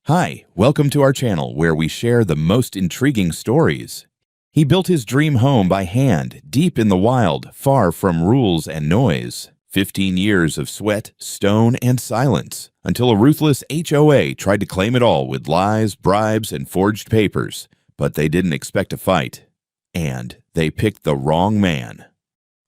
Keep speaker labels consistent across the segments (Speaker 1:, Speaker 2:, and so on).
Speaker 1: Hi, welcome to our channel where we share the most intriguing stories. He built his dream home by hand, deep in the wild, far from rules and noise. 15 years of sweat, stone, and silence, until a ruthless HOA tried to claim it all with lies, bribes, and forged papers. But they didn't expect a fight. And they picked the wrong man.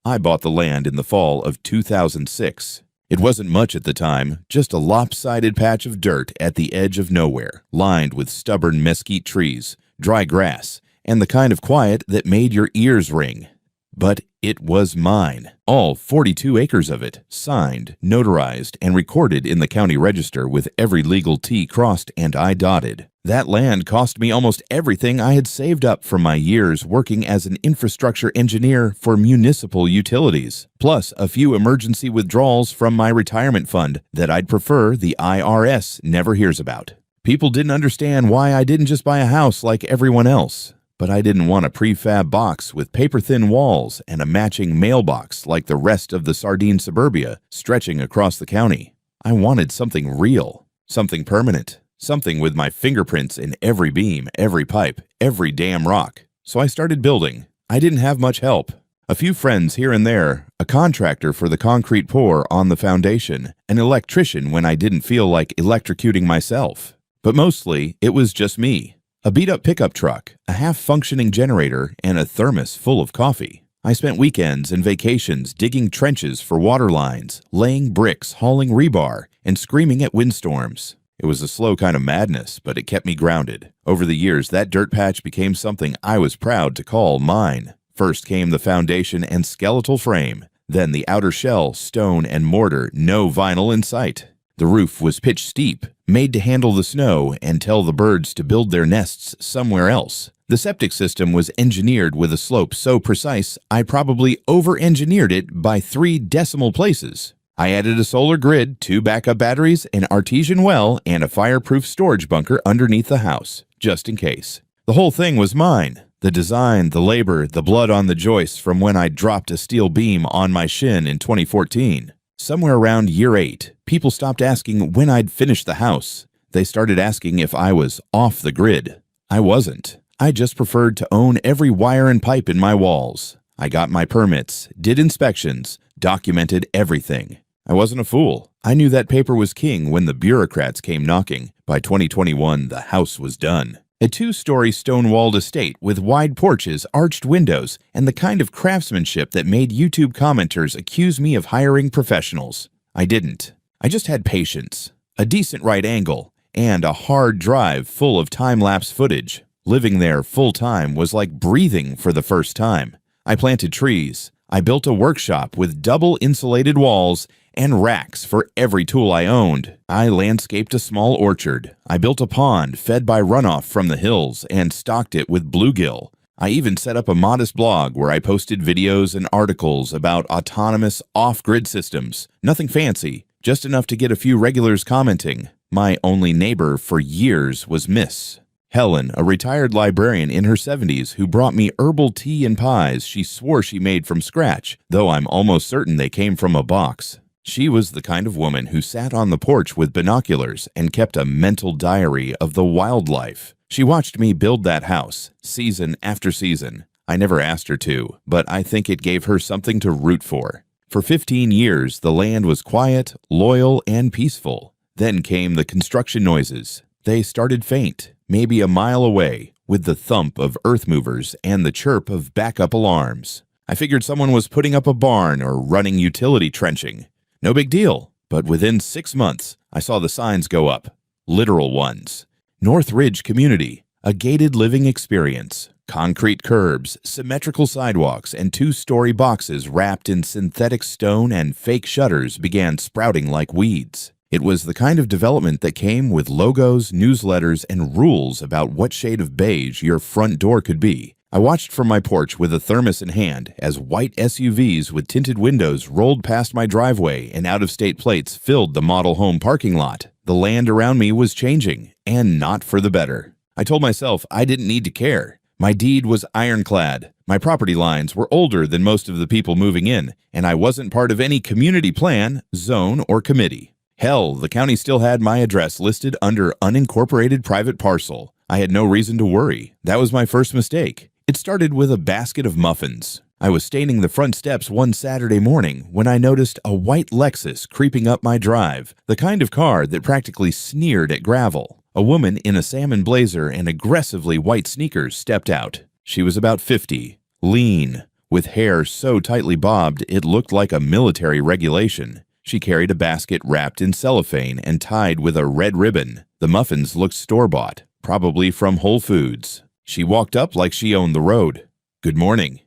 Speaker 1: I bought the land in the fall of 2006. It wasn't much at the time, just a lopsided patch of dirt at the edge of nowhere, lined with stubborn mesquite trees, dry grass, and the kind of quiet that made your ears ring. But it was mine, all 42 acres of it, signed, notarized, and recorded in the county register with every legal T crossed and I dotted. That land cost me almost everything I had saved up from my years working as an infrastructure engineer for municipal utilities, plus a few emergency withdrawals from my retirement fund that I'd prefer the IRS never hears about. People didn't understand why I didn't just buy a house like everyone else. But I didn't want a prefab box with paper-thin walls and a matching mailbox like the rest of the sardine suburbia stretching across the county. I wanted something real, something permanent, something with my fingerprints in every beam, every pipe, every damn rock. So I started building. I didn't have much help. A few friends here and there, a contractor for the concrete pour on the foundation, an electrician when I didn't feel like electrocuting myself. But mostly, it was just me. A beat-up pickup truck, a half-functioning generator, and a thermos full of coffee. I spent weekends and vacations digging trenches for water lines, laying bricks, hauling rebar, and screaming at windstorms. It was a slow kind of madness, but it kept me grounded. Over the years, that dirt patch became something I was proud to call mine. First came the foundation and skeletal frame, then the outer shell, stone and mortar, no vinyl in sight. The roof was pitch steep, made to handle the snow and tell the birds to build their nests somewhere else. The septic system was engineered with a slope so precise I probably over-engineered it by 3 decimal places. I added a solar grid, 2 backup batteries, an artesian well, and a fireproof storage bunker underneath the house, just in case. The whole thing was mine. The design, the labor, the blood on the joists from when I dropped a steel beam on my shin in 2014. Somewhere around year 8, people stopped asking when I'd finish the house. They started asking if I was off the grid. I wasn't. I just preferred to own every wire and pipe in my walls. I got my permits, did inspections, documented everything. I wasn't a fool. I knew that paper was king when the bureaucrats came knocking. By 2021, the house was done. A 2-story stone-walled estate with wide porches, arched windows, and the kind of craftsmanship that made YouTube commenters accuse me of hiring professionals. I didn't. I just had patience, a decent right angle, and a hard drive full of time-lapse footage. Living there full-time was like breathing for the first time. I planted trees. I built a workshop with double insulated walls and racks for every tool I owned. I landscaped a small orchard. I built a pond fed by runoff from the hills and stocked it with bluegill. I even set up a modest blog where I posted videos and articles about autonomous off-grid systems. Nothing fancy, just enough to get a few regulars commenting. My only neighbor for years was Miss Helen, a retired librarian in her 70s who brought me herbal tea and pies she swore she made from scratch, though I'm almost certain they came from a box. She was the kind of woman who sat on the porch with binoculars and kept a mental diary of the wildlife. She watched me build that house, season after season. I never asked her to, but I think it gave her something to root for. For 15 years, the land was quiet, loyal, and peaceful. Then came the construction noises. They started faint, maybe a mile away, with the thump of earth movers and the chirp of backup alarms. I figured someone was putting up a barn or running utility trenching. No big deal, but within 6 months, I saw the signs go up. Literal ones. North Ridge Community, a gated living experience. Concrete curbs, symmetrical sidewalks, and 2-story boxes wrapped in synthetic stone and fake shutters began sprouting like weeds. It was the kind of development that came with logos, newsletters, and rules about what shade of beige your front door could be. I watched from my porch with a thermos in hand as white SUVs with tinted windows rolled past my driveway and out-of-state plates filled the model home parking lot. The land around me was changing, and not for the better. I told myself I didn't need to care. My deed was ironclad. My property lines were older than most of the people moving in, and I wasn't part of any community plan, zone, or committee. Hell, the county still had my address listed under unincorporated private parcel. I had no reason to worry. That was my first mistake. It started with a basket of muffins. I was staining the front steps one Saturday morning when I noticed a white Lexus creeping up my drive, the kind of car that practically sneered at gravel. A woman in a salmon blazer and aggressively white sneakers stepped out. She was about 50, lean, with hair so tightly bobbed it looked like a military regulation. She carried a basket wrapped in cellophane and tied with a red ribbon. The muffins looked store-bought, probably from Whole Foods. She walked up like she owned the road. "Good morning.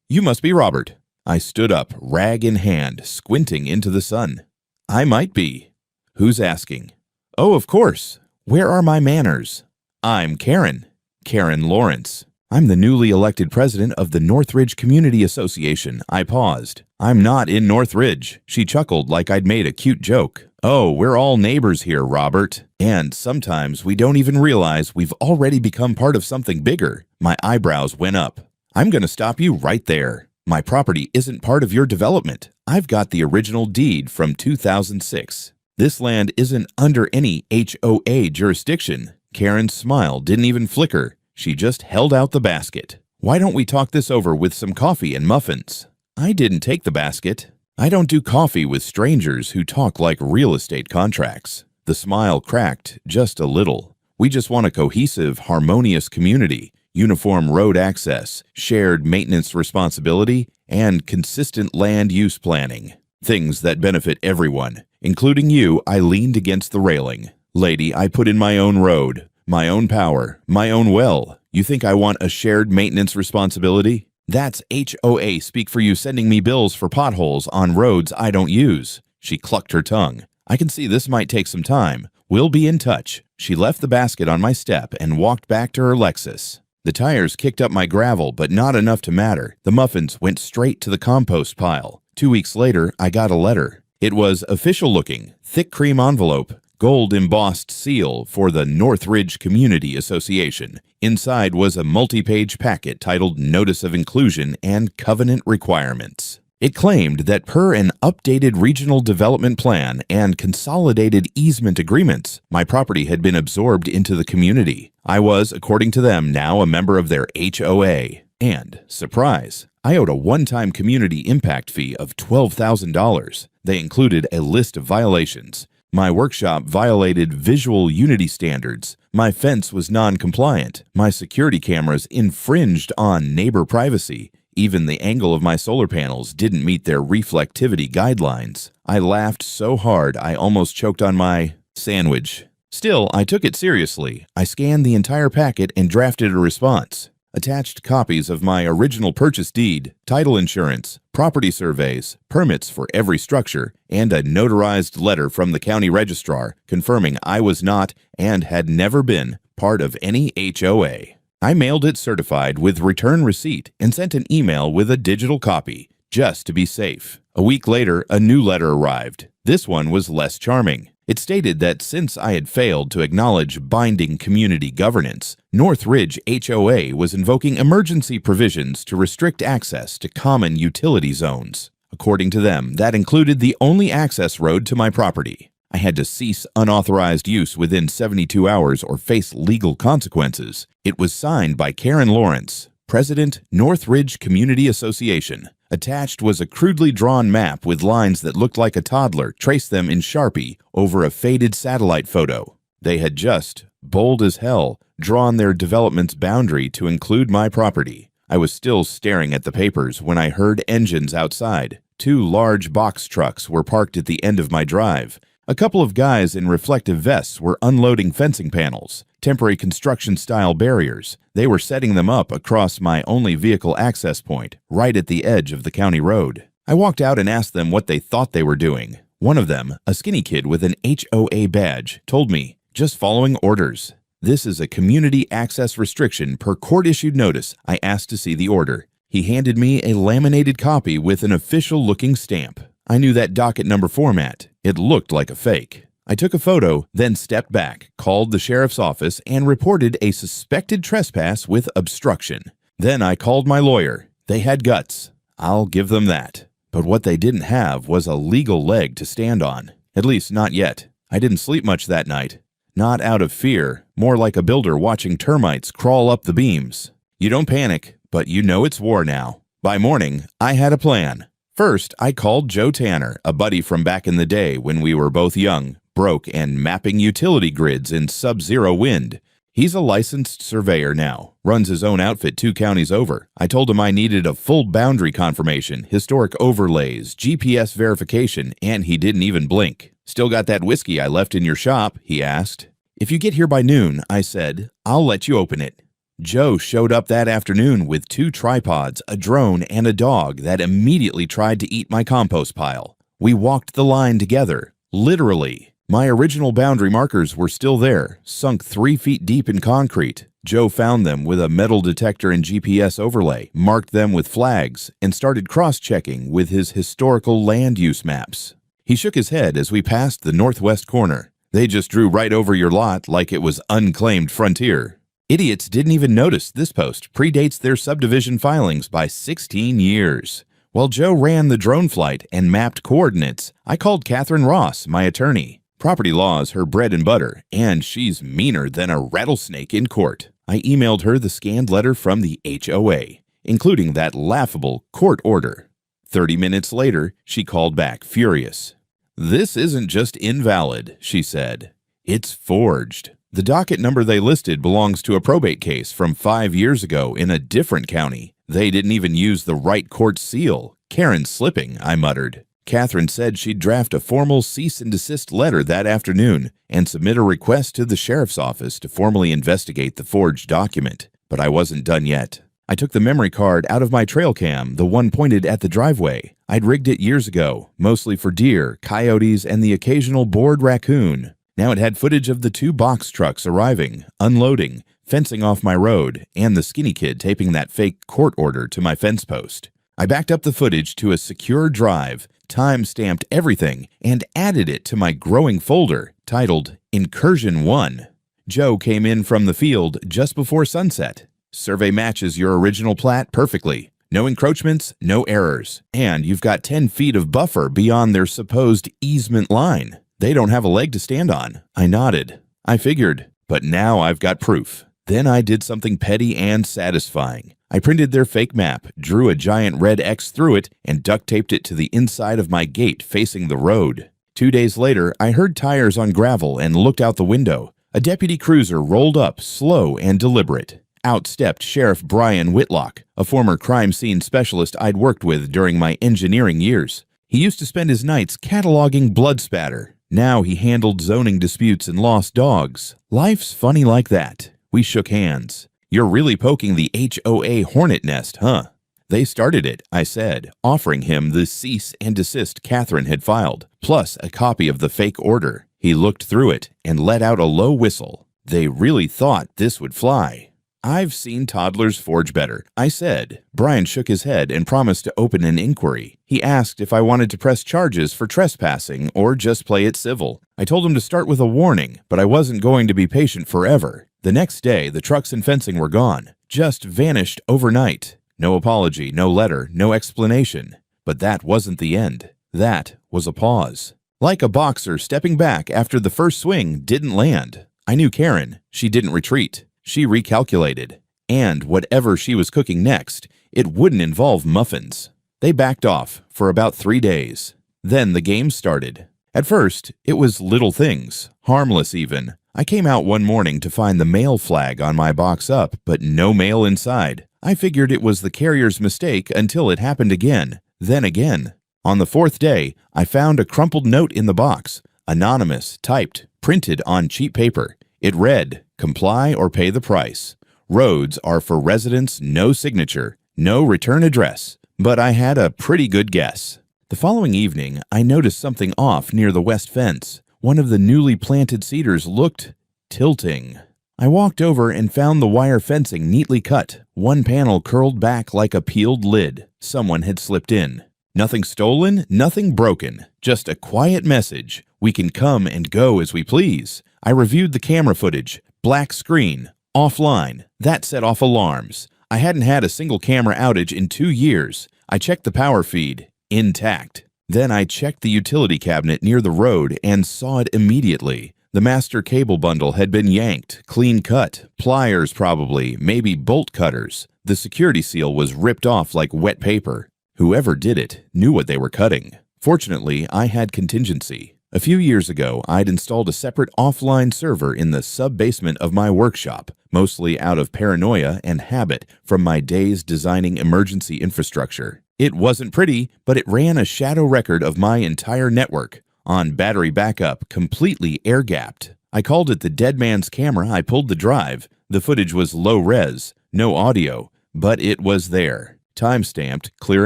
Speaker 1: You must be Robert." I stood up, rag in hand, squinting into the sun. "I might be." "Who's asking?" "Oh, of course. Where are my manners?" "I'm Karen. Karen Lawrence. I'm the newly elected president of the Northridge Community Association." I paused. "I'm not in Northridge." She chuckled like I'd made a cute joke. "Oh, we're all neighbors here, Robert. And sometimes we don't even realize we've already become part of something bigger." My eyebrows went up. "I'm going to stop you right there. My property isn't part of your development. I've got the original deed from 2006. This land isn't under any HOA jurisdiction." Karen's smile didn't even flicker. She just held out the basket. "Why don't we talk this over with some coffee and muffins?" I didn't take the basket. I don't do coffee with strangers who talk like real estate contracts. The smile cracked just a little. "We just want a cohesive, harmonious community. Uniform road access, shared maintenance responsibility, and consistent land use planning. Things that benefit everyone. Including you." I leaned against the railing. "Lady, I put in my own road, my own power, my own well. You think I want a shared maintenance responsibility? That's HOA speak for you sending me bills for potholes on roads I don't use." She clucked her tongue. "I can see this might take some time. We'll be in touch." She left the basket on my step and walked back to her Lexus. The tires kicked up my gravel, but not enough to matter. The muffins went straight to the compost pile. 2 weeks later, I got a letter. It was official-looking, thick cream envelope, gold-embossed seal for the Northridge Community Association. Inside was a multi-page packet titled Notice of Inclusion and Covenant Requirements. It claimed that per an updated regional development plan and consolidated easement agreements, my property had been absorbed into the community. I was, according to them, now a member of their HOA. And, surprise, I owed a one-time community impact fee of $12,000. They included a list of violations. My workshop violated visual unity standards. My fence was non-compliant. My security cameras infringed on neighbor privacy. Even the angle of my solar panels didn't meet their reflectivity guidelines. I laughed so hard I almost choked on my sandwich. Still, I took it seriously. I scanned the entire packet and drafted a response. Attached copies of my original purchase deed, title insurance, property surveys, permits for every structure, and a notarized letter from the county registrar confirming I was not and had never been part of any HOA. I mailed it certified with return receipt and sent an email with a digital copy, just to be safe. A week later, a new letter arrived. This one was less charming. It stated that since I had failed to acknowledge binding community governance, Northridge HOA was invoking emergency provisions to restrict access to common utility zones. According to them, that included the only access road to my property. I had to cease unauthorized use within 72 hours or face legal consequences. It was signed by Karen Lawrence, President, Northridge Community Association. Attached was a crudely drawn map with lines that looked like a toddler traced them in Sharpie over a faded satellite photo. They had just, bold as hell, drawn their development's boundary to include my property. I was still staring at the papers when I heard engines outside. 2 large box trucks were parked at the end of my drive. A couple of guys in reflective vests were unloading fencing panels, temporary construction-style barriers. They were setting them up across my only vehicle access point, right at the edge of the county road. I walked out and asked them what they thought they were doing. One of them, a skinny kid with an HOA badge, told me, "Just following orders. This is a community access restriction per court-issued notice." I asked to see the order. He handed me a laminated copy with an official-looking stamp. I knew that docket number format. It looked like a fake. I took a photo, then stepped back, called the sheriff's office, and reported a suspected trespass with obstruction. Then I called my lawyer. They had guts. I'll give them that. But what they didn't have was a legal leg to stand on. At least not yet. I didn't sleep much that night. Not out of fear, more like a builder watching termites crawl up the beams. You don't panic, but you know it's war now. By morning, I had a plan. First, I called Joe Tanner, a buddy from back in the day when we were both young, broke, and mapping utility grids in sub-zero wind. He's a licensed surveyor now, runs his own outfit 2 counties over. I told him I needed a full boundary confirmation, historic overlays, GPS verification, and he didn't even blink. "Still got that whiskey I left in your shop?" he asked. "If you get here by noon," I said, "I'll let you open it." Joe showed up that afternoon with 2 tripods, a drone, and a dog that immediately tried to eat my compost pile. We walked the line together, literally. My original boundary markers were still there, sunk 3 feet deep in concrete. Joe found them with a metal detector and GPS overlay, marked them with flags, and started cross-checking with his historical land use maps. He shook his head as we passed the northwest corner. "They just drew right over your lot like it was unclaimed frontier." Idiots didn't even notice this post predates their subdivision filings by 16 years. While Joe ran the drone flight and mapped coordinates, I called Catherine Ross, my attorney. Property law is her bread and butter, and she's meaner than a rattlesnake in court. I emailed her the scanned letter from the HOA, including that laughable court order. 30 minutes later, she called back, furious. "This isn't just invalid," she said. "It's forged. The docket number they listed belongs to a probate case from 5 years ago in a different county. They didn't even use the right court seal. Karen's slipping," I muttered. Catherine said she'd draft a formal cease and desist letter that afternoon and submit a request to the sheriff's office to formally investigate the forged document. But I wasn't done yet. I took the memory card out of my trail cam, the one pointed at the driveway. I'd rigged it years ago, mostly for deer, coyotes, and the occasional bored raccoon. Now it had footage of the 2 box trucks arriving, unloading, fencing off my road, and the skinny kid taping that fake court order to my fence post. I backed up the footage to a secure drive, time-stamped everything, and added it to my growing folder titled Incursion 1. Joe came in from the field just before sunset. "Survey matches your original plat perfectly. No encroachments, no errors, and you've got 10 feet of buffer beyond their supposed easement line. They don't have a leg to stand on." I nodded. I figured, but now I've got proof. Then I did something petty and satisfying. I printed their fake map, drew a giant red X through it, and duct taped it to the inside of my gate facing the road. 2 days later, I heard tires on gravel and looked out the window. A deputy cruiser rolled up, slow and deliberate. Out stepped Sheriff Brian Whitlock, a former crime scene specialist I'd worked with during my engineering years. He used to spend his nights cataloging blood spatter. Now he handled zoning disputes and lost dogs. Life's funny like that. We shook hands. "You're really poking the HOA hornet nest, huh?" "They started it," I said, offering him the cease and desist Catherine had filed, plus a copy of the fake order. He looked through it and let out a low whistle. They really thought this would fly. "I've seen toddlers forge better," I said. Brian shook his head and promised to open an inquiry. He asked if I wanted to press charges for trespassing or just play it civil. I told him to start with a warning, but I wasn't going to be patient forever. The next day, the trucks and fencing were gone, just vanished overnight. No apology, no letter, no explanation. But that wasn't the end. That was a pause. Like a boxer stepping back after the first swing didn't land. I knew Karen. She didn't retreat. She recalculated. And whatever she was cooking next, it wouldn't involve muffins. They backed off for about 3 days. Then the game started. At first, it was little things, harmless even. I came out one morning to find the mail flag on my box up, but no mail inside. I figured it was the carrier's mistake until it happened again, then again. On the 4th day, I found a crumpled note in the box, anonymous, typed, printed on cheap paper. It read, "Comply or pay the price. Roads are for residents, no signature, no return address." But I had a pretty good guess. The following evening, I noticed something off near the west fence. One of the newly planted cedars looked tilting. I walked over and found the wire fencing neatly cut, one panel curled back like a peeled lid. Someone had slipped in. Nothing stolen, nothing broken, just a quiet message. We can come and go as we please. I reviewed the camera footage. Black screen, offline. That set off alarms. I hadn't had a single camera outage in 2 years. I checked the power feed. Intact. Then I checked the utility cabinet near the road and saw it immediately. The master cable bundle had been yanked, clean cut, pliers probably, maybe bolt cutters. The security seal was ripped off like wet paper. Whoever did it knew what they were cutting. Fortunately, I had contingency. A few years ago, I'd installed a separate offline server in the sub-basement of my workshop, mostly out of paranoia and habit from my days designing emergency infrastructure. It wasn't pretty, but it ran a shadow record of my entire network, on battery backup, completely air-gapped. I called it the dead man's camera. I pulled the drive. The footage was low-res, no audio, but it was there. Time-stamped, clear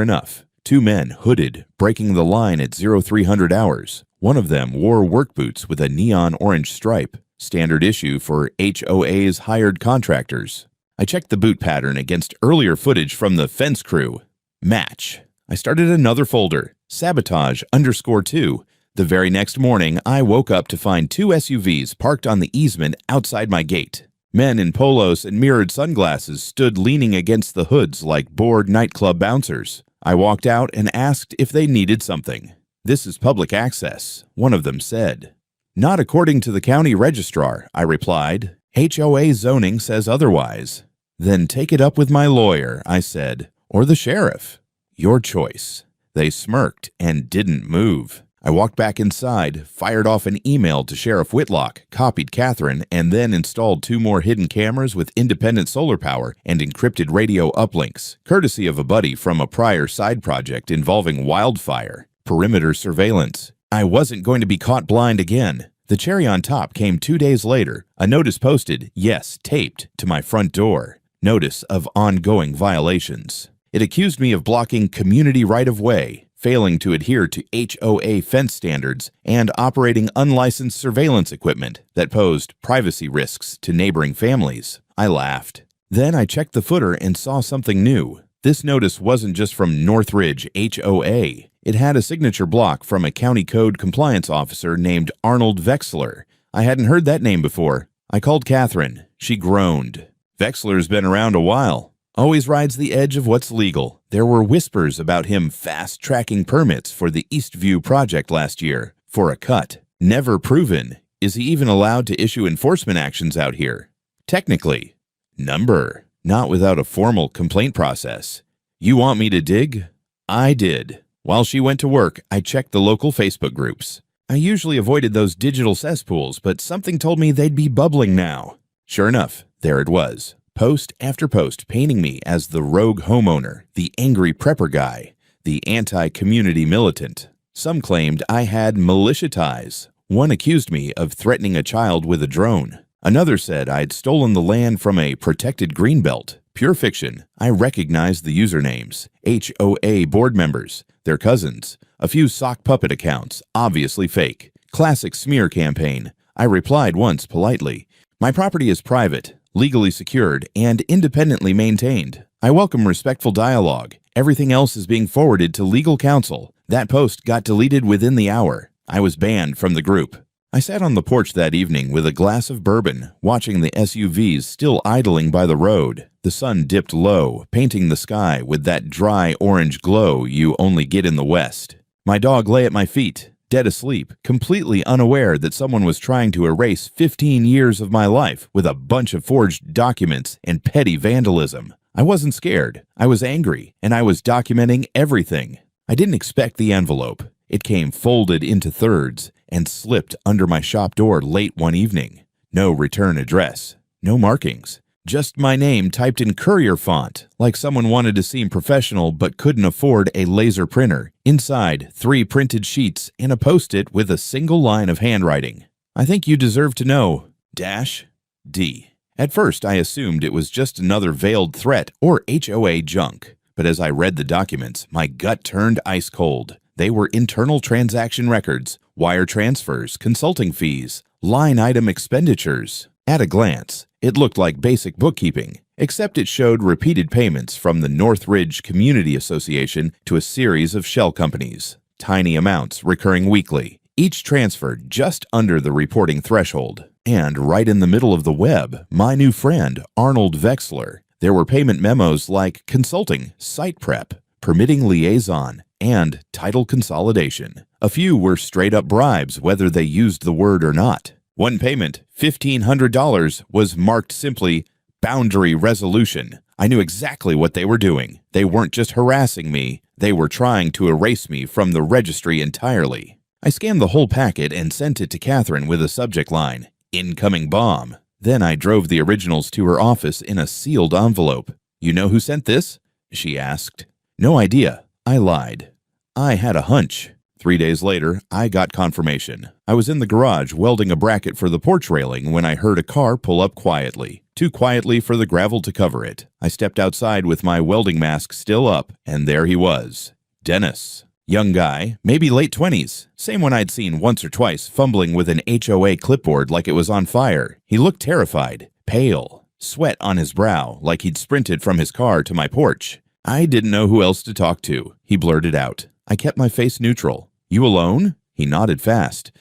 Speaker 1: enough. 2 men, hooded, breaking the line at 0300 hours. One of them wore work boots with a neon orange stripe, standard issue for HOAs hired contractors. I checked the boot pattern against earlier footage from the fence crew. Match. I started another folder, Sabotage _2. The very next morning, I woke up to find 2 SUVs parked on the easement outside my gate. Men in polos and mirrored sunglasses stood leaning against the hoods like bored nightclub bouncers. I walked out and asked if they needed something. "This is public access," one of them said. "Not according to the county registrar," I replied. "HOA zoning says otherwise." "Then take it up with my lawyer," I said, "or the sheriff. Your choice." They smirked and didn't move. I walked back inside, fired off an email to Sheriff Whitlock, copied Catherine, and then installed 2 more hidden cameras with independent solar power and encrypted radio uplinks, courtesy of a buddy from a prior side project involving wildfire. Perimeter surveillance. I wasn't going to be caught blind again. The cherry on top came 2 days later. A notice posted, yes, taped, to my front door. Notice of ongoing violations. It accused me of blocking community right-of-way, failing to adhere to HOA fence standards, and operating unlicensed surveillance equipment that posed privacy risks to neighboring families. I laughed. Then I checked the footer and saw something new. This notice wasn't just from Northridge HOA. It had a signature block from a county code compliance officer named Arnold Vexler. I hadn't heard that name before. I called Catherine. She groaned. "Vexler's been around a while. Always rides the edge of what's legal. There were whispers about him fast-tracking permits for the Eastview project last year for a cut. Never proven. Is he even allowed to issue enforcement actions out here? Technically. Number. Not without a formal complaint process. You want me to dig?" I did. While she went to work, I checked the local Facebook groups. I usually avoided those digital cesspools, but something told me they'd be bubbling now. Sure enough, there it was. Post after post painting me as the rogue homeowner, the angry prepper guy, the anti-community militant. Some claimed I had militia ties. One accused me of threatening a child with a drone. Another said I'd stolen the land from a protected greenbelt. Pure fiction. I recognized the usernames. HOA board members, their cousins, a few sock puppet accounts, obviously fake. Classic smear campaign. I replied once politely. "My property is private, legally secured, and independently maintained. I welcome respectful dialogue. Everything else is being forwarded to legal counsel." That post got deleted within the hour. I was banned from the group. I sat on the porch that evening with a glass of bourbon, watching the SUVs still idling by the road. The sun dipped low, painting the sky with that dry orange glow you only get in the West. My dog lay at my feet, dead asleep, completely unaware that someone was trying to erase 15 years of my life with a bunch of forged documents and petty vandalism. I wasn't scared. I was angry, and I was documenting everything. I didn't expect the envelope. It came folded into thirds and slipped under my shop door late one evening. No return address. No markings. Just my name typed in courier font, like someone wanted to seem professional but couldn't afford a laser printer. Inside, 3 printed sheets and a post-it with a single line of handwriting. "I think you deserve to know. -D." At first, I assumed it was just another veiled threat or HOA junk. But as I read the documents, my gut turned ice cold. They were internal transaction records, wire transfers, consulting fees, line item expenditures. At a glance, it looked like basic bookkeeping, except it showed repeated payments from the Northridge Community Association to a series of shell companies. Tiny amounts recurring weekly, each transfer just under the reporting threshold. And right in the middle of the web, my new friend, Arnold Vexler. There were payment memos like consulting, site prep, permitting liaison, and title consolidation. A few were straight-up bribes, whether they used the word or not. One payment, $1,500, was marked simply boundary resolution. I knew exactly what they were doing. They weren't just harassing me, they were trying to erase me from the registry entirely. I scanned the whole packet and sent it to Catherine with a subject line, "Incoming bomb." Then I drove the originals to her office in a sealed envelope. "You know who sent this?" she asked. "No idea." I lied. I had a hunch. 3 days later, I got confirmation. I was in the garage welding a bracket for the porch railing when I heard a car pull up quietly. Too quietly for the gravel to cover it. I stepped outside with my welding mask still up, and there he was. Dennis. Young guy, maybe late 20s. Same one I'd seen once or twice, fumbling with an HOA clipboard like it was on fire. He looked terrified, pale, sweat on his brow like he'd sprinted from his car to my porch. I didn't know who else to talk to. He blurted out. I kept my face neutral. "You alone?" He nodded fast.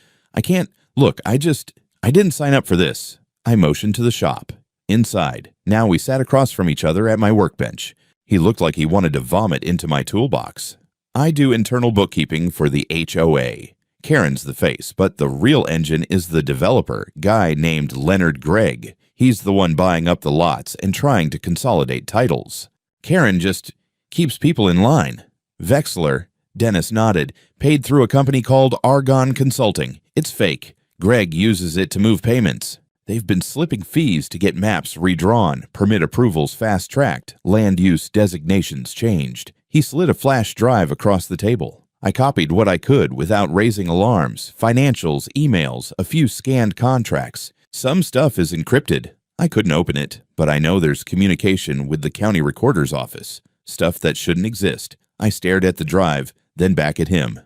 Speaker 1: Look, I didn't sign up for this." I motioned to the shop. Inside. Now we sat across from each other at my workbench. He looked like he wanted to vomit into my toolbox. I do internal bookkeeping for the HOA. Karen's the face, but the real engine is the developer, guy named Leonard Gregg. He's the one buying up the lots and trying to consolidate titles. Karen just keeps people in line. Vexler, Dennis nodded, paid through a company called Argonne Consulting. It's fake. Gregg uses it to move payments. They've been slipping fees to get maps redrawn, permit approvals fast-tracked, land use designations changed. He slid a flash drive across the table. I copied what I could without raising alarms, financials, emails, a few scanned contracts. Some stuff is encrypted. I couldn't open it, but I know there's communication with the county recorder's office. Stuff that shouldn't exist. I stared at the drive, then back at him.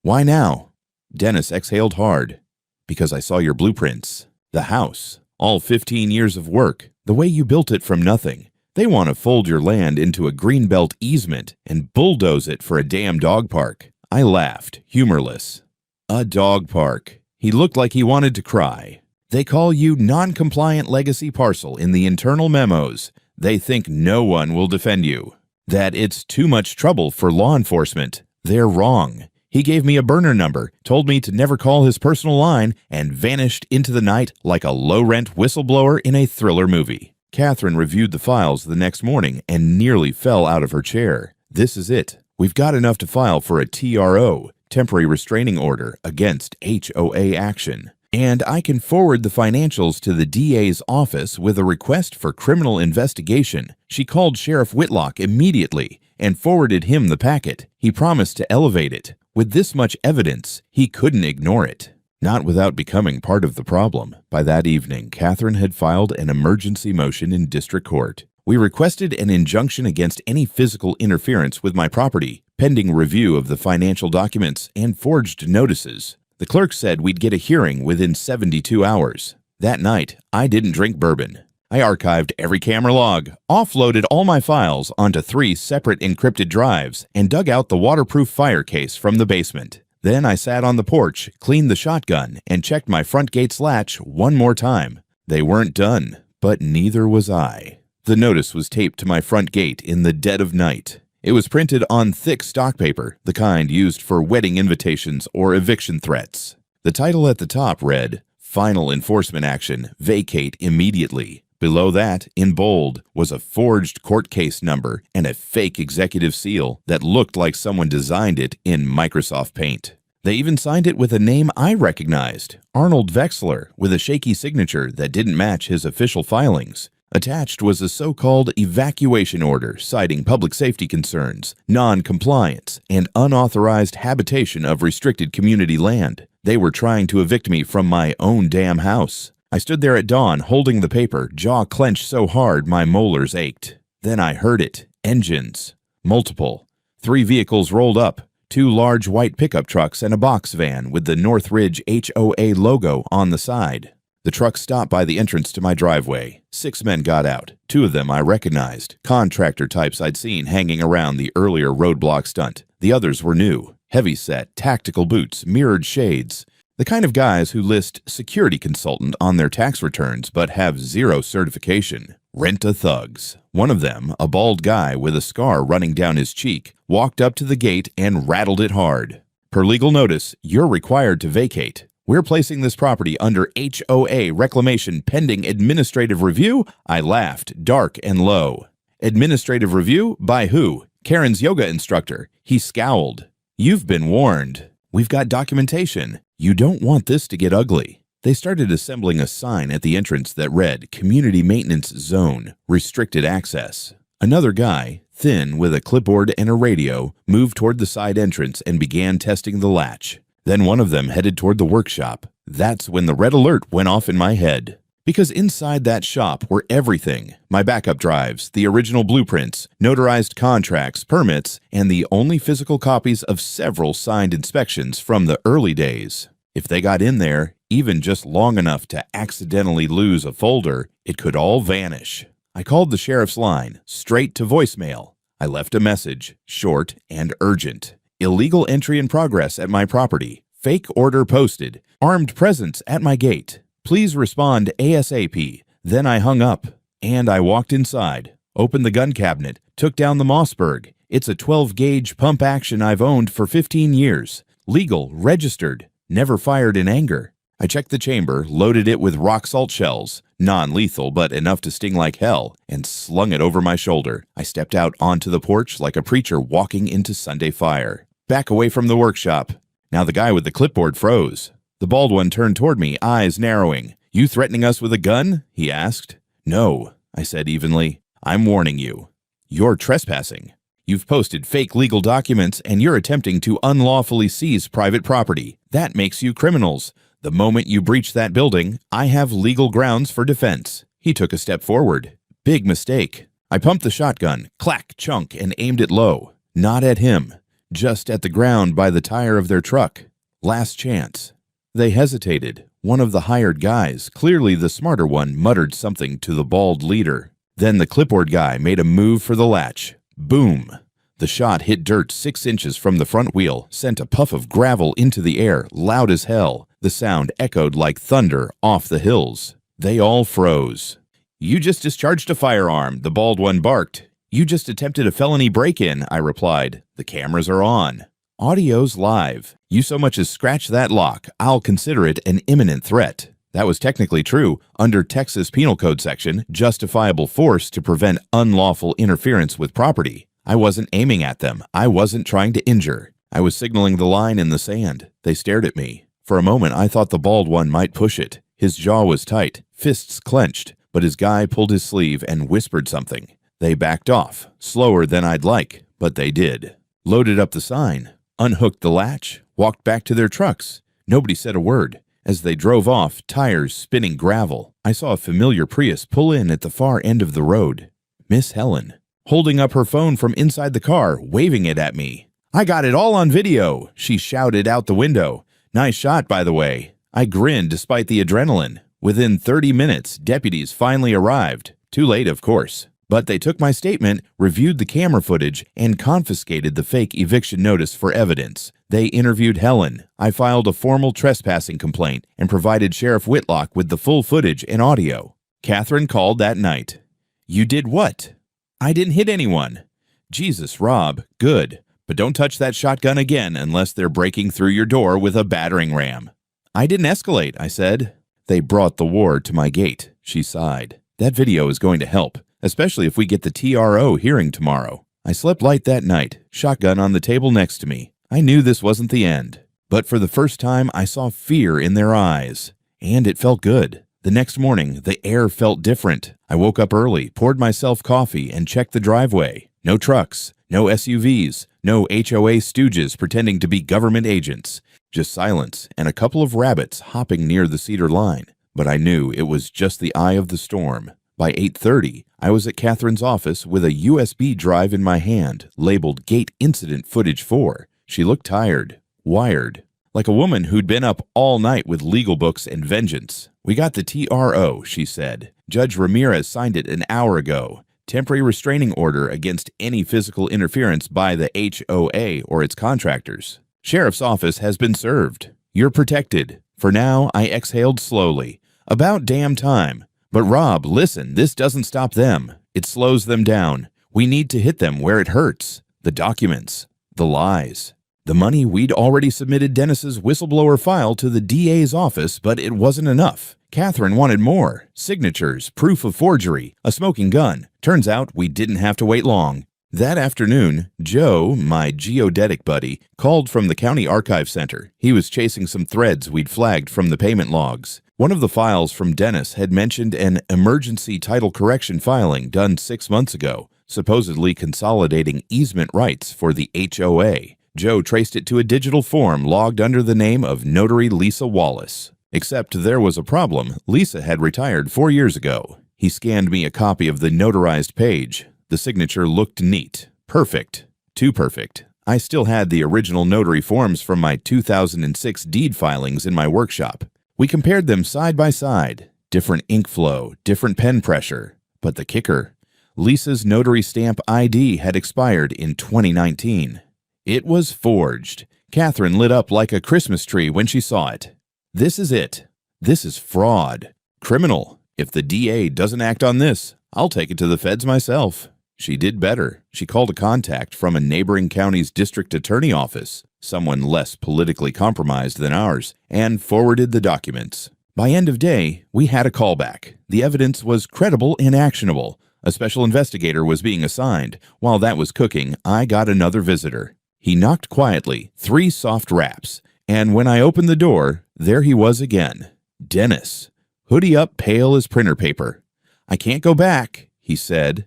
Speaker 1: "Why now?" Dennis exhaled hard. "Because I saw your blueprints. The house. All 15 years of work. The way you built it from nothing. They want to fold your land into a greenbelt easement and bulldoze it for a damn dog park." I laughed, humorless. "A dog park." He looked like he wanted to cry. "They call you non-compliant legacy parcel in the internal memos. They think no one will defend you. That it's too much trouble for law enforcement. They're wrong. He gave me a burner number, told me to never call his personal line, and vanished into the night like a low-rent whistleblower in a thriller movie." Catherine reviewed the files the next morning and nearly fell out of her chair. "This is it. We've got enough to file for a TRO, temporary restraining order, against HOA action. And I can forward the financials to the DA's office with a request for criminal investigation." She called Sheriff Whitlock immediately and forwarded him the packet. He promised to elevate it. With this much evidence, he couldn't ignore it. Not without becoming part of the problem. By that evening, Catherine had filed an emergency motion in district court. We requested an injunction against any physical interference with my property, pending review of the financial documents and forged notices. The clerk said we'd get a hearing within 72 hours. That night, I didn't drink bourbon. I archived every camera log, offloaded all my files onto 3 separate encrypted drives, and dug out the waterproof fire case from the basement. Then I sat on the porch, cleaned the shotgun, and checked my front gate's latch one more time. They weren't done, but neither was I. The notice was taped to my front gate in the dead of night. It was printed on thick stock paper, the kind used for wedding invitations or eviction threats. The title at the top read, "Final Enforcement Action, Vacate Immediately." Below that, in bold, was a forged court case number and a fake executive seal that looked like someone designed it in Microsoft Paint. They even signed it with a name I recognized, Arnold Vexler, with a shaky signature that didn't match his official filings. Attached was a so-called evacuation order citing public safety concerns, non-compliance, and unauthorized habitation of restricted community land. They were trying to evict me from my own damn house. I stood there at dawn holding the paper, jaw clenched so hard my molars ached. Then I heard it. Engines. Multiple. 3 vehicles rolled up. 2 large white pickup trucks and a box van with the Northridge HOA logo on the side. The truck stopped by the entrance to my driveway. 6 men got out. 2 of them I recognized, contractor types I'd seen hanging around the earlier roadblock stunt. The others were new, heavy-set, tactical boots, mirrored shades. The kind of guys who list security consultant on their tax returns but have zero certification. Rent-a-thugs. One of them, a bald guy with a scar running down his cheek, walked up to the gate and rattled it hard. Per legal notice, you're required to vacate. We're placing this property under HOA reclamation pending administrative review? I laughed, dark and low. Administrative review? By who? Karen's yoga instructor. He scowled. You've been warned. We've got documentation. You don't want this to get ugly. They started assembling a sign at the entrance that read, Community Maintenance Zone, Restricted Access. Another guy, thin with a clipboard and a radio, moved toward the side entrance and began testing the latch. Then one of them headed toward the workshop. That's when the red alert went off in my head. Because inside that shop were everything. My backup drives, the original blueprints, notarized contracts, permits, and the only physical copies of several signed inspections from the early days. If they got in there, even just long enough to accidentally lose a folder, it could all vanish. I called the sheriff's line, straight to voicemail. I left a message, short and urgent. Illegal entry in progress at my property. Fake order posted. Armed presence at my gate. Please respond ASAP. Then I hung up. And I walked inside, opened the gun cabinet, took down the Mossberg. It's a 12-gauge pump action I've owned for 15 years. Legal, registered, never fired in anger. I checked the chamber, loaded it with rock salt shells, non-lethal but enough to sting like hell, and slung it over my shoulder. I stepped out onto the porch like a preacher walking into Sunday fire. Back away from the workshop. Now the guy with the clipboard froze. The bald one turned toward me, eyes narrowing. You threatening us with a gun? He asked. No, I said evenly. I'm warning you. You're trespassing. You've posted fake legal documents and you're attempting to unlawfully seize private property. That makes you criminals. The moment you breach that building, I have legal grounds for defense. He took a step forward. Big mistake. I pumped the shotgun, clack, chunk, and aimed it low. Not at him. Just at the ground by the tire of their truck. Last chance. They hesitated. One of the hired guys, clearly the smarter one, muttered something to the bald leader. Then the clipboard guy made a move for the latch. Boom! The shot hit dirt 6 inches from the front wheel, sent a puff of gravel into the air, loud as hell. The sound echoed like thunder off the hills. They all froze. You just discharged a firearm, the bald one barked. You just attempted a felony break-in, I replied. The cameras are on. Audio's live. You so much as scratch that lock, I'll consider it an imminent threat. That was technically true. Under Texas Penal Code section, justifiable force to prevent unlawful interference with property. I wasn't aiming at them. I wasn't trying to injure. I was signaling the line in the sand. They stared at me. For a moment, I thought the bald one might push it. His jaw was tight, fists clenched, but his guy pulled his sleeve and whispered something. They backed off, slower than I'd like, but they did. Loaded up the sign, unhooked the latch, walked back to their trucks. Nobody said a word. As they drove off, tires spinning gravel, I saw a familiar Prius pull in at the far end of the road. Miss Helen, holding up her phone from inside the car, waving it at me. I got it all on video, she shouted out the window. Nice shot, by the way. I grinned despite the adrenaline. Within 30 minutes, deputies finally arrived. Too late, of course. But they took my statement, reviewed the camera footage, and confiscated the fake eviction notice for evidence. They interviewed Helen. I filed a formal trespassing complaint and provided Sheriff Whitlock with the full footage and audio. Catherine called that night. You did what? I didn't hit anyone. Jesus, Rob, good. But don't touch that shotgun again unless they're breaking through your door with a battering ram. I didn't escalate, I said. They brought the war to my gate, she sighed. That video is going to help. Especially if we get the TRO hearing tomorrow. I slept light that night, shotgun on the table next to me. I knew this wasn't the end. But for the first time, I saw fear in their eyes. And it felt good. The next morning, the air felt different. I woke up early, poured myself coffee, and checked the driveway. No trucks, no SUVs, no HOA stooges pretending to be government agents. Just silence and a couple of rabbits hopping near the cedar line. But I knew it was just the eye of the storm. By 8:30, I was at Catherine's office with a USB drive in my hand, labeled Gate Incident Footage 4. She looked tired, wired, like a woman who'd been up all night with legal books and vengeance. We got the TRO, she said. Judge Ramirez signed it an hour ago. Temporary restraining order against any physical interference by the HOA or its contractors. Sheriff's office has been served. You're protected. For now, I exhaled slowly. About damn time. But Rob, listen, this doesn't stop them. It slows them down. We need to hit them where it hurts. The documents. The lies. The money. We'd already submitted Dennis's whistleblower file to the DA's office, but it wasn't enough. Catherine wanted more. Signatures, proof of forgery, a smoking gun. Turns out we didn't have to wait long. That afternoon, Joe, my geodetic buddy, called from the county archive center. He was chasing some threads we'd flagged from the payment logs. One of the files from Dennis had mentioned an emergency title correction filing done 6 months ago, supposedly consolidating easement rights for the HOA. Joe traced it to a digital form logged under the name of Notary Lisa Wallace. Except there was a problem. Lisa had retired 4 years ago. He scanned me a copy of the notarized page. The signature looked neat. Perfect. Too perfect. I still had the original notary forms from my 2006 deed filings in my workshop. We compared them side by side. Different ink flow, different pen pressure. But the kicker, Lisa's notary stamp ID had expired in 2019. It was forged. Catherine lit up like a Christmas tree when she saw it. This is it. This is fraud. Criminal. If the DA doesn't act on this, I'll take it to the feds myself. She did better. She called a contact from a neighboring county's district attorney office, someone less politically compromised than ours, and forwarded the documents. By end of day, we had a callback. The evidence was credible and actionable. A special investigator was being assigned. While that was cooking, I got another visitor. He knocked quietly, 3 soft raps, and when I opened the door, there he was again. Dennis. Hoodie up, pale as printer paper. "I can't go back," he said.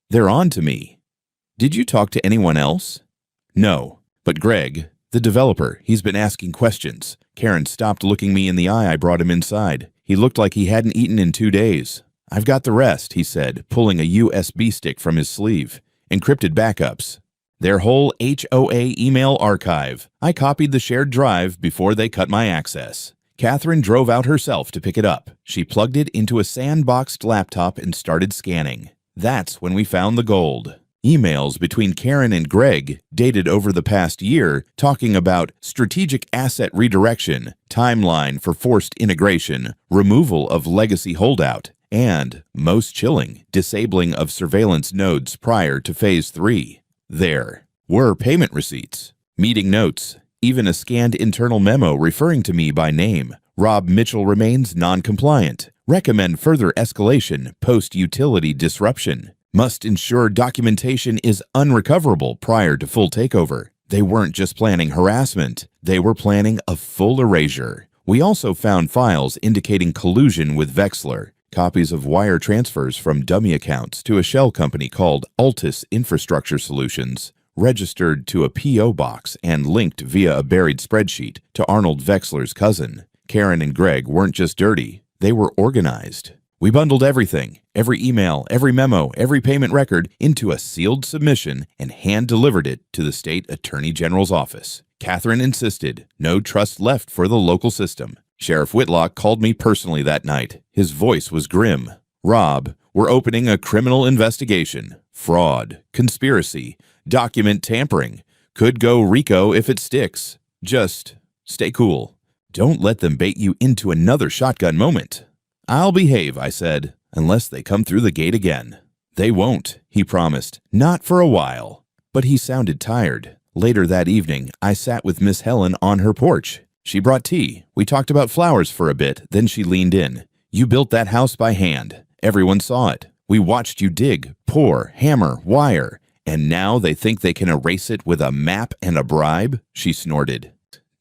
Speaker 1: "They're on to me." "Did you talk to anyone else?" "No, but Greg, the developer, he's been asking questions." Karen stopped looking me in the eye. I brought him inside. He looked like he hadn't eaten in 2 days. "I've got the rest," he said, pulling a USB stick from his sleeve. "Encrypted backups. Their whole HOA email archive. I copied the shared drive before they cut my access." Catherine drove out herself to pick it up. She plugged it into a sandboxed laptop and started scanning. That's when we found the gold. Emails between Karen and Greg, dated over the past year, talking about strategic asset redirection, timeline for forced integration, removal of legacy holdout, and, most chilling, disabling of surveillance nodes prior to Phase 3. There were payment receipts, meeting notes, even a scanned internal memo referring to me by name. Rob Mitchell remains non-compliant. Recommend further escalation post-utility disruption. Must ensure documentation is unrecoverable prior to full takeover. They weren't just planning harassment. They were planning a full erasure. We also found files indicating collusion with Vexler, copies of wire transfers from dummy accounts to a shell company called Altus Infrastructure Solutions, registered to a P.O. box and linked via a buried spreadsheet to Arnold Vexler's cousin. Karen and Greg weren't just dirty, they were organized. We bundled everything, every email, every memo, every payment record, into a sealed submission and hand-delivered it to the state attorney general's office. Catherine insisted, no trust left for the local system. Sheriff Whitlock called me personally that night. His voice was grim. "Rob, we're opening a criminal investigation. Fraud, conspiracy, document tampering. Could go RICO if it sticks. Just stay cool. Don't let them bait you into another shotgun moment." "I'll behave," I said, "unless they come through the gate again." "They won't," he promised. "Not for a while." But he sounded tired. Later that evening, I sat with Miss Helen on her porch. She brought tea. We talked about flowers for a bit, then she leaned in. "You built that house by hand. Everyone saw it. We watched you dig, pour, hammer, wire. And now they think they can erase it with a map and a bribe?" She snorted.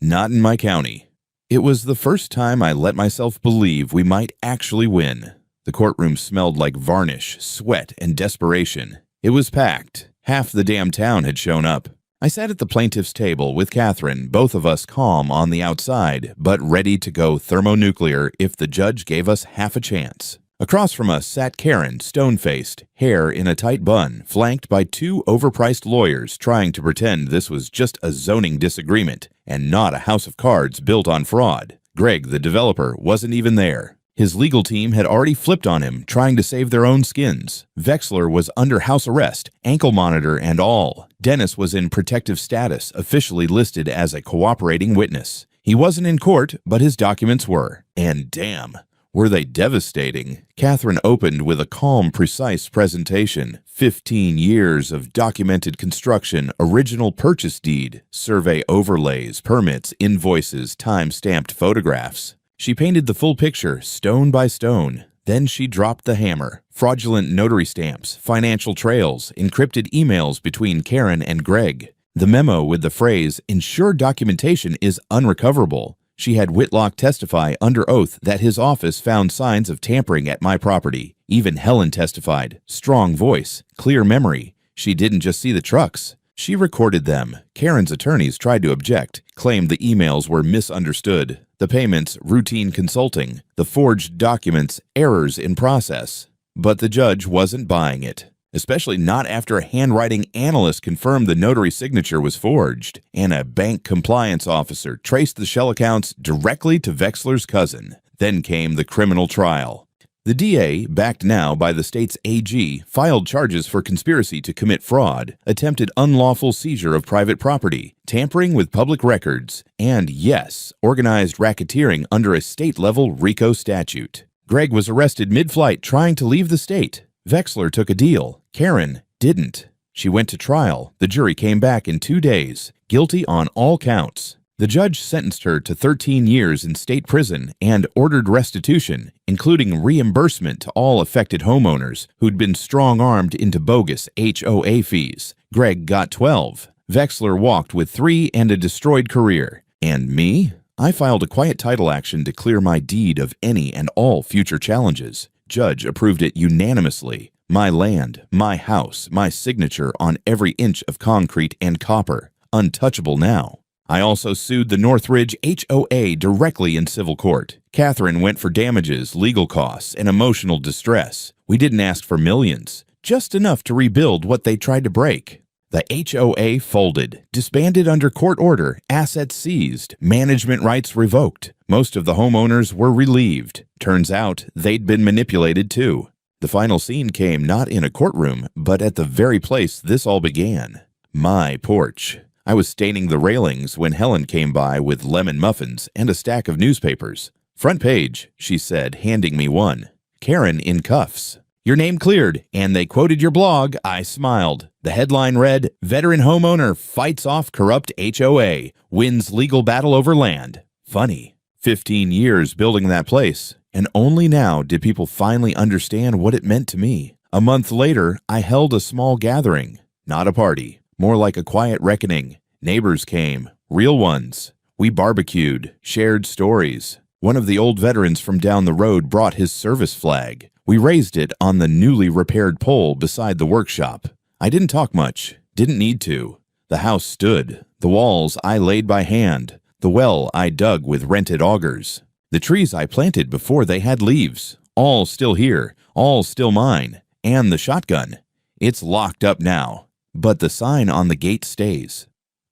Speaker 1: "Not in my county." It was the first time I let myself believe we might actually win. The courtroom smelled like varnish, sweat, and desperation. It was packed. Half the damn town had shown up. I sat at the plaintiff's table with Catherine, both of us calm on the outside, but ready to go thermonuclear if the judge gave us half a chance. Across from us sat Karen, stone-faced, hair in a tight bun, flanked by 2 overpriced lawyers trying to pretend this was just a zoning disagreement and not a house of cards built on fraud. Greg, the developer, wasn't even there. His legal team had already flipped on him, trying to save their own skins. Vexler was under house arrest, ankle monitor and all. Dennis was in protective status, officially listed as a cooperating witness. He wasn't in court, but his documents were. And damn, were they devastating. Catherine opened with a calm, precise presentation. 15 years of documented construction, original purchase deed, survey overlays, permits, invoices, time-stamped photographs. She painted the full picture, stone by stone. Then she dropped the hammer. Fraudulent notary stamps, financial trails, encrypted emails between Karen and Greg. The memo with the phrase, "Ensure documentation is unrecoverable." She had Whitlock testify under oath that his office found signs of tampering at my property. Even Helen testified. Strong voice, clear memory. She didn't just see the trucks. She recorded them. Karen's attorneys tried to object, claimed the emails were misunderstood. The payments, routine consulting. The forged documents, errors in process. But the judge wasn't buying it. Especially not after a handwriting analyst confirmed the notary signature was forged, and a bank compliance officer traced the shell accounts directly to Vexler's cousin. Then came the criminal trial. The DA, backed now by the state's AG, filed charges for conspiracy to commit fraud, attempted unlawful seizure of private property, tampering with public records, and yes, organized racketeering under a state-level RICO statute. Greg was arrested mid-flight trying to leave the state. Vexler took a deal. Karen didn't. She went to trial. The jury came back in 2 days, guilty on all counts. The judge sentenced her to 13 years in state prison and ordered restitution, including reimbursement to all affected homeowners who'd been strong-armed into bogus HOA fees. Greg got 12. Vexler walked with 3 and a destroyed career. And me? I filed a quiet title action to clear my deed of any and all future challenges. Judge approved it unanimously. My land, my house, my signature on every inch of concrete and copper. Untouchable now. I also sued the Northridge HOA directly in civil court. Catherine went for damages, legal costs, and emotional distress. We didn't ask for millions, just enough to rebuild what they tried to break. The HOA folded, disbanded under court order, assets seized, management rights revoked. Most of the homeowners were relieved. Turns out they'd been manipulated too. The final scene came not in a courtroom, but at the very place this all began. My porch. I was staining the railings when Helen came by with lemon muffins and a stack of newspapers. "Front page," she said, handing me one. Karen in cuffs. "Your name cleared, and they quoted your blog." I smiled. The headline read, "Veteran homeowner fights off corrupt HOA, wins legal battle over land." Funny. 15 years building that place, and only now did people finally understand what it meant to me. A month later, I held a small gathering. Not a party, more like a quiet reckoning. Neighbors came, real ones. We barbecued, shared stories. One of the old veterans from down the road brought his service flag. We raised it on the newly repaired pole beside the workshop. I didn't talk much, didn't need to. The house stood. The walls I laid by hand. The well I dug with rented augers. The trees I planted before they had leaves. All still here, all still mine. And the shotgun. It's locked up now. But the sign on the gate stays.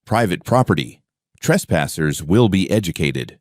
Speaker 1: Private property. Trespassers will be educated.